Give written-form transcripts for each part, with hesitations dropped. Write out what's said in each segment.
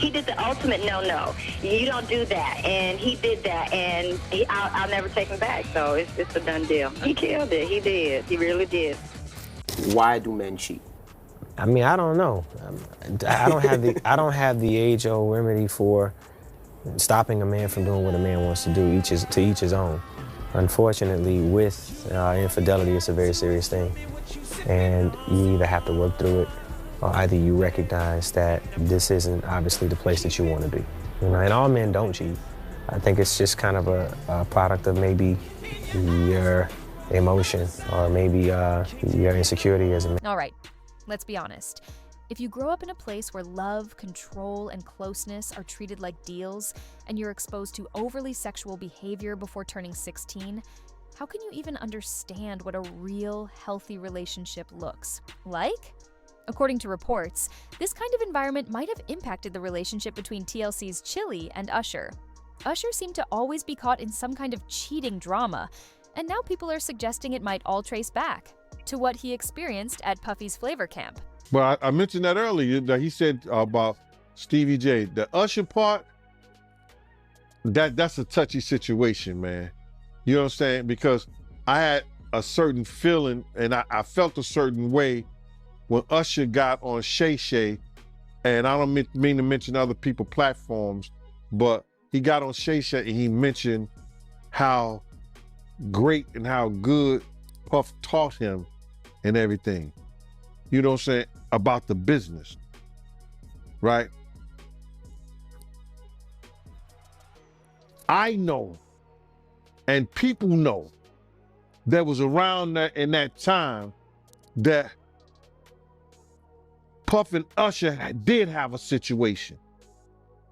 He did the ultimate no. You don't do that, and he did that, and I'll never take him back. So it's a done deal. He killed it. He did. He really did. Why do men cheat? I mean, I don't know. I don't have the age-old remedy for stopping a man from doing what a man wants to do. To each his own. Unfortunately, with infidelity, it's a very serious thing, and you either have to work through it, or either you recognize that this isn't obviously the place that you want to be. You know, and all men don't cheat. I think it's just kind of a product of maybe your emotion or maybe your insecurity as a man. All right, let's be honest. If you grow up in a place where love, control, and closeness are treated like deals, and you're exposed to overly sexual behavior before turning 16, how can you even understand what a real, healthy relationship looks like? According to reports, this kind of environment might have impacted the relationship between TLC's Chilli and Usher. Usher seemed to always be caught in some kind of cheating drama, and now people are suggesting it might all trace back to what he experienced at Puffy's Flavor Camp. Well, I mentioned that earlier, that he said about Stevie J. The Usher part, that's a touchy situation, man. You know what I'm saying? Because I had a certain feeling, and I felt a certain way when Usher got on Shay Shay, and I don't mean to mention other people's platforms, but he got on Shay Shay and he mentioned how great and how good Puff taught him and everything. You know what I'm saying? About the business, right? I know, and people know, that was around that in that time that Puff and Usher did have a situation.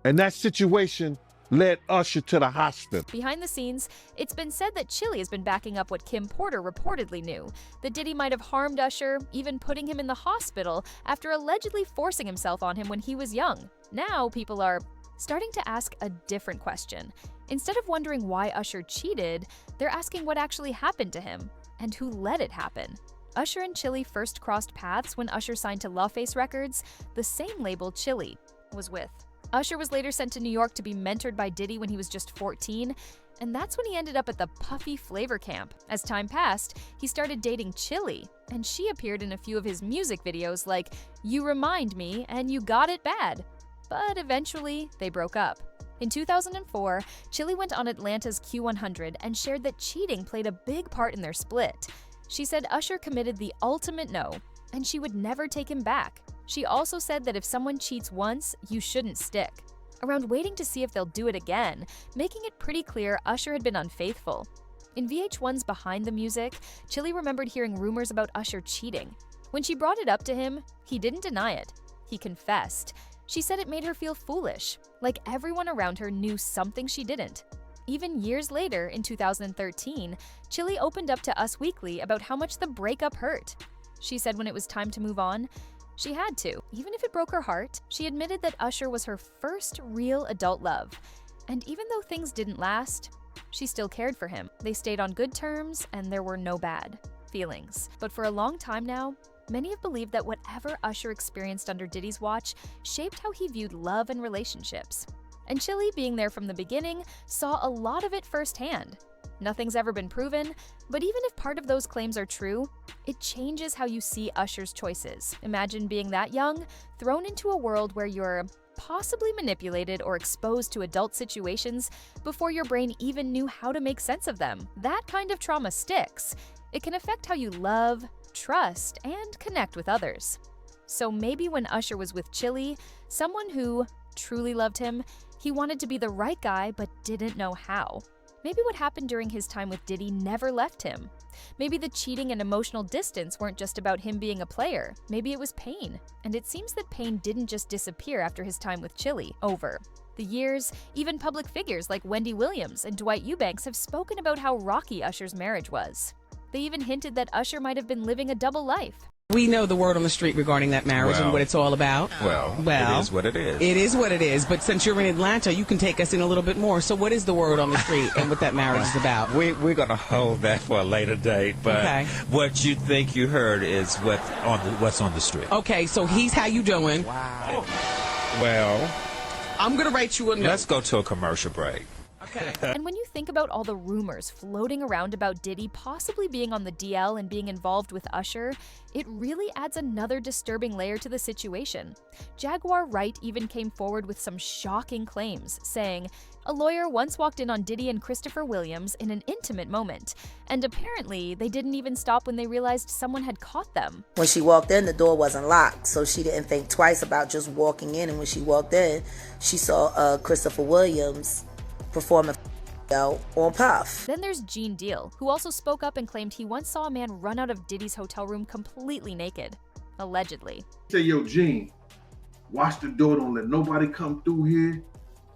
And that situation led Usher to the hospital. Behind the scenes, it's been said that Chilli has been backing up what Kim Porter reportedly knew, that Diddy might have harmed Usher, even putting him in the hospital after allegedly forcing himself on him when he was young. Now people are starting to ask a different question. Instead of wondering why Usher cheated, they're asking what actually happened to him and who let it happen. Usher and Chilli first crossed paths when Usher signed to LaFace Records, the same label Chilli was with. Usher was later sent to New York to be mentored by Diddy when he was just 14, and that's when he ended up at the Puffy Flavor Camp. As time passed, he started dating Chilli, and she appeared in a few of his music videos like You Remind Me and You Got It Bad. But eventually, they broke up. In 2004, Chilli went on Atlanta's Q100 and shared that cheating played a big part in their split. She said Usher committed the ultimate no, and she would never take him back. She also said that if someone cheats once, you shouldn't stick, around waiting to see if they'll do it again, making it pretty clear Usher had been unfaithful. In VH1's Behind the Music, Chilli remembered hearing rumors about Usher cheating. When she brought it up to him, he didn't deny it. He confessed. She said it made her feel foolish, like everyone around her knew something she didn't. Even years later, in 2013, Chilli opened up to Us Weekly about how much the breakup hurt. She said when it was time to move on, she had to. Even if it broke her heart, she admitted that Usher was her first real adult love. And even though things didn't last, she still cared for him. They stayed on good terms, and there were no bad feelings. But for a long time now, many have believed that whatever Usher experienced under Diddy's watch shaped how he viewed love and relationships. And Chilli, being there from the beginning, saw a lot of it firsthand. Nothing's ever been proven, but even if part of those claims are true, it changes how you see Usher's choices. Imagine being that young, thrown into a world where you're possibly manipulated or exposed to adult situations before your brain even knew how to make sense of them. That kind of trauma sticks. It can affect how you love, trust, and connect with others. So maybe when Usher was with Chilli, someone who truly loved him, he wanted to be the right guy but didn't know how. Maybe what happened during his time with Diddy never left him. Maybe the cheating and emotional distance weren't just about him being a player. Maybe it was pain. And it seems that pain didn't just disappear after his time with Chilli. Over the years, even public figures like Wendy Williams and Dwight Eubanks have spoken about how rocky Usher's marriage was. They even hinted that Usher might have been living a double life. We know the word on the street regarding that marriage and what it's all about. Well, it is what it is. It is what it is. But since you're in Atlanta, you can take us in a little bit more. So what is the word on the street and what that marriage is about? We're going to hold that for a later date. But what you think you heard is what's on the street. Okay, so he's how you doing? Wow. Well, I'm going to write you a note. Let's go to a commercial break. Okay. And when you think about all the rumors floating around about Diddy possibly being on the DL and being involved with Usher, it really adds another disturbing layer to the situation. Jaguar Wright even came forward with some shocking claims, saying, a lawyer once walked in on Diddy and Christopher Williams in an intimate moment, and apparently they didn't even stop when they realized someone had caught them. When she walked in, the door wasn't locked, so she didn't think twice about just walking in, and when she walked in, she saw Christopher Williams performing on Puff. Then there's Gene Deal, who also spoke up and claimed he once saw a man run out of Diddy's hotel room completely naked, allegedly. Say, yo, Gene, watch the door, don't let nobody come through here.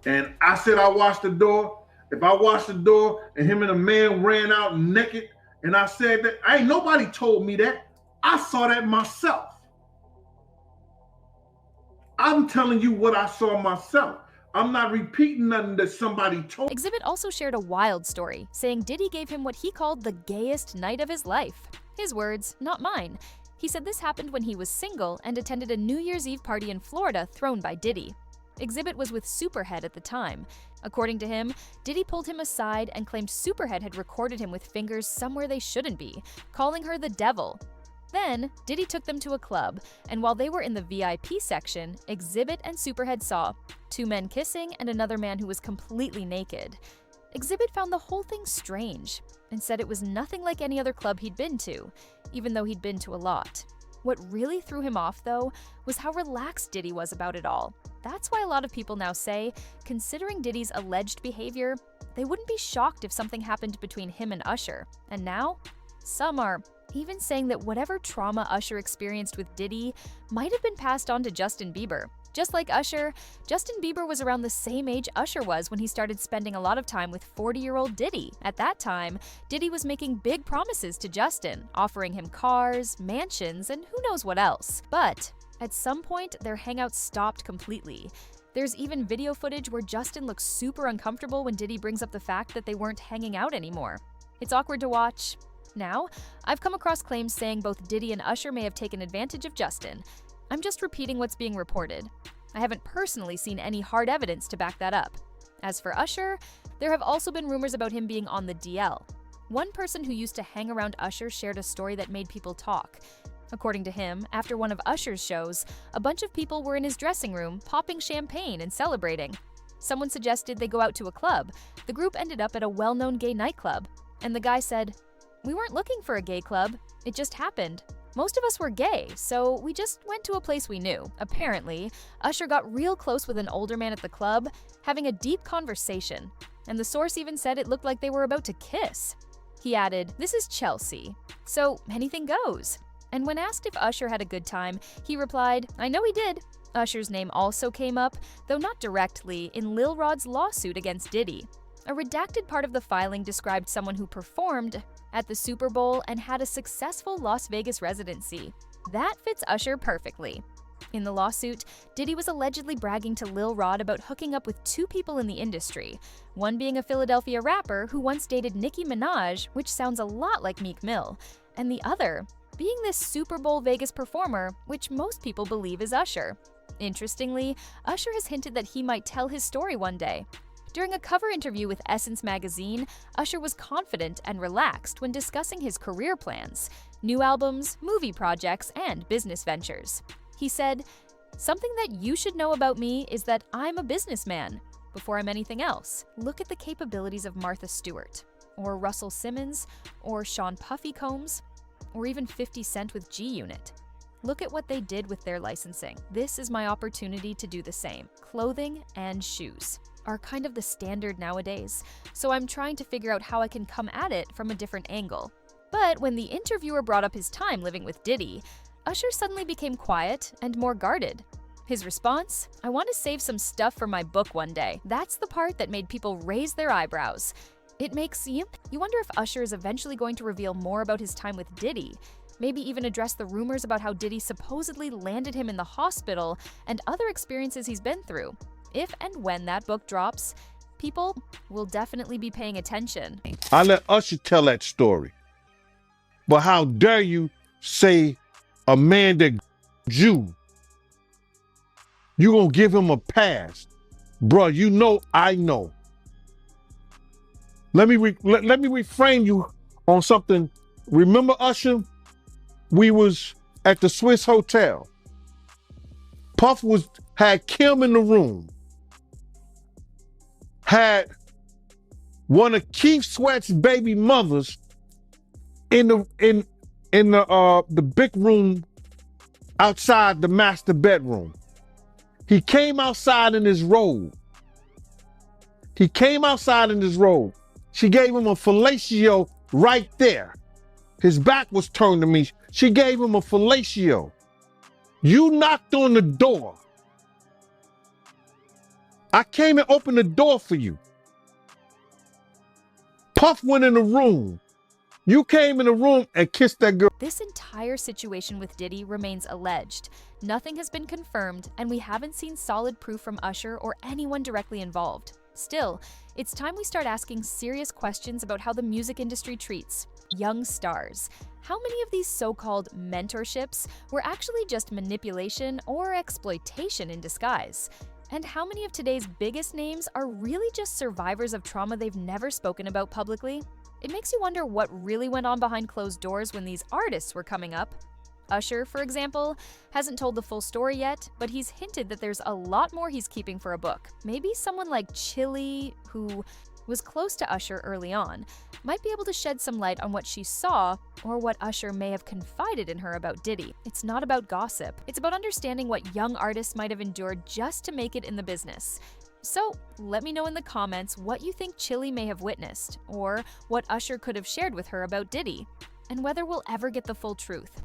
And I said I watched the door. If I watched the door and him and a man ran out naked, and I said that, ain't nobody told me that. I saw that myself. I'm telling you what I saw myself. I'm not repeating nothing that somebody told. Exhibit also shared a wild story, saying Diddy gave him what he called the gayest night of his life. His words, not mine. He said this happened when he was single and attended a New Year's Eve party in Florida thrown by Diddy. Exhibit was with Superhead at the time. According to him, Diddy pulled him aside and claimed Superhead had recorded him with fingers somewhere they shouldn't be, calling her the devil. Then, Diddy took them to a club, and while they were in the VIP section, Exhibit and Superhead saw two men kissing and another man who was completely naked. Exhibit found the whole thing strange and said it was nothing like any other club he'd been to, even though he'd been to a lot. What really threw him off, though, was how relaxed Diddy was about it all. That's why a lot of people now say, considering Diddy's alleged behavior, they wouldn't be shocked if something happened between him and Usher. And now, some are even saying that whatever trauma Usher experienced with Diddy might have been passed on to Justin Bieber. Just like Usher, Justin Bieber was around the same age Usher was when he started spending a lot of time with 40-year-old Diddy. At that time, Diddy was making big promises to Justin, offering him cars, mansions, and who knows what else. But at some point, their hangout stopped completely. There's even video footage where Justin looks super uncomfortable when Diddy brings up the fact that they weren't hanging out anymore. It's awkward to watch. Now, I've come across claims saying both Diddy and Usher may have taken advantage of Justin. I'm just repeating what's being reported. I haven't personally seen any hard evidence to back that up. As for Usher, there have also been rumors about him being on the DL. One person who used to hang around Usher shared a story that made people talk. According to him, after one of Usher's shows, a bunch of people were in his dressing room popping champagne and celebrating. Someone suggested they go out to a club. The group ended up at a well-known gay nightclub, and the guy said, "We weren't looking for a gay club. It just happened. Most of us were gay, so we just went to a place we knew." Apparently, Usher got real close with an older man at the club, having a deep conversation, and the source even said it looked like they were about to kiss. He added, "This is Chelsea, so anything goes." And when asked if Usher had a good time, he replied, "I know he did." Usher's name also came up, though not directly, in Lil Rod's lawsuit against Diddy. A redacted part of the filing described someone who performed at the Super Bowl and had a successful Las Vegas residency. That fits Usher perfectly. In the lawsuit, Diddy was allegedly bragging to Lil Rod about hooking up with two people in the industry, one being a Philadelphia rapper who once dated Nicki Minaj, which sounds a lot like Meek Mill, and the other being this Super Bowl Vegas performer, which most people believe is Usher. Interestingly, Usher has hinted that he might tell his story one day. During a cover interview with Essence magazine, Usher was confident and relaxed when discussing his career plans, new albums, movie projects, and business ventures. He said, "Something that you should know about me is that I'm a businessman. Before I'm anything else, look at the capabilities of Martha Stewart, or Russell Simmons, or Sean Puffy Combs, or even 50 Cent with G-Unit. Look at what they did with their licensing. This is my opportunity to do the same. Clothing and shoes are kind of the standard nowadays, so I'm trying to figure out how I can come at it from a different angle." But when the interviewer brought up his time living with Diddy, Usher suddenly became quiet and more guarded. His response? "I want to save some stuff for my book one day." That's the part that made people raise their eyebrows. It makes you wonder if Usher is eventually going to reveal more about his time with Diddy, maybe even address the rumors about how Diddy supposedly landed him in the hospital and other experiences he's been through. If and when that book drops, people will definitely be paying attention. I let Usher tell that story. But how dare you say a man that you gonna give him a pass? Bruh, you know I know. Let me reframe you on something. Remember Usher? We was at the Swiss Hotel. Puff had Kim in the room. Had one of Keith Sweat's baby mothers in the big room outside the master bedroom. He came outside in his robe. She gave him a fellatio right there. His back was turned to me. She gave him a fellatio. You knocked on the door. I came and opened the door for you. Puff went in the room. You came in the room and kissed that girl. This entire situation with Diddy remains alleged. Nothing has been confirmed, and we haven't seen solid proof from Usher or anyone directly involved. Still, it's time we start asking serious questions about how the music industry treats young stars. How many of these so-called mentorships were actually just manipulation or exploitation in disguise? And how many of today's biggest names are really just survivors of trauma they've never spoken about publicly? It makes you wonder what really went on behind closed doors when these artists were coming up. Usher, for example, hasn't told the full story yet, but he's hinted that there's a lot more he's keeping for a book. Maybe someone like Chilli, who was close to Usher early on, might be able to shed some light on what she saw or what Usher may have confided in her about Diddy. It's not about gossip. It's about understanding what young artists might have endured just to make it in the business. So let me know in the comments what you think Chilli may have witnessed, or what Usher could have shared with her about Diddy, and whether we'll ever get the full truth.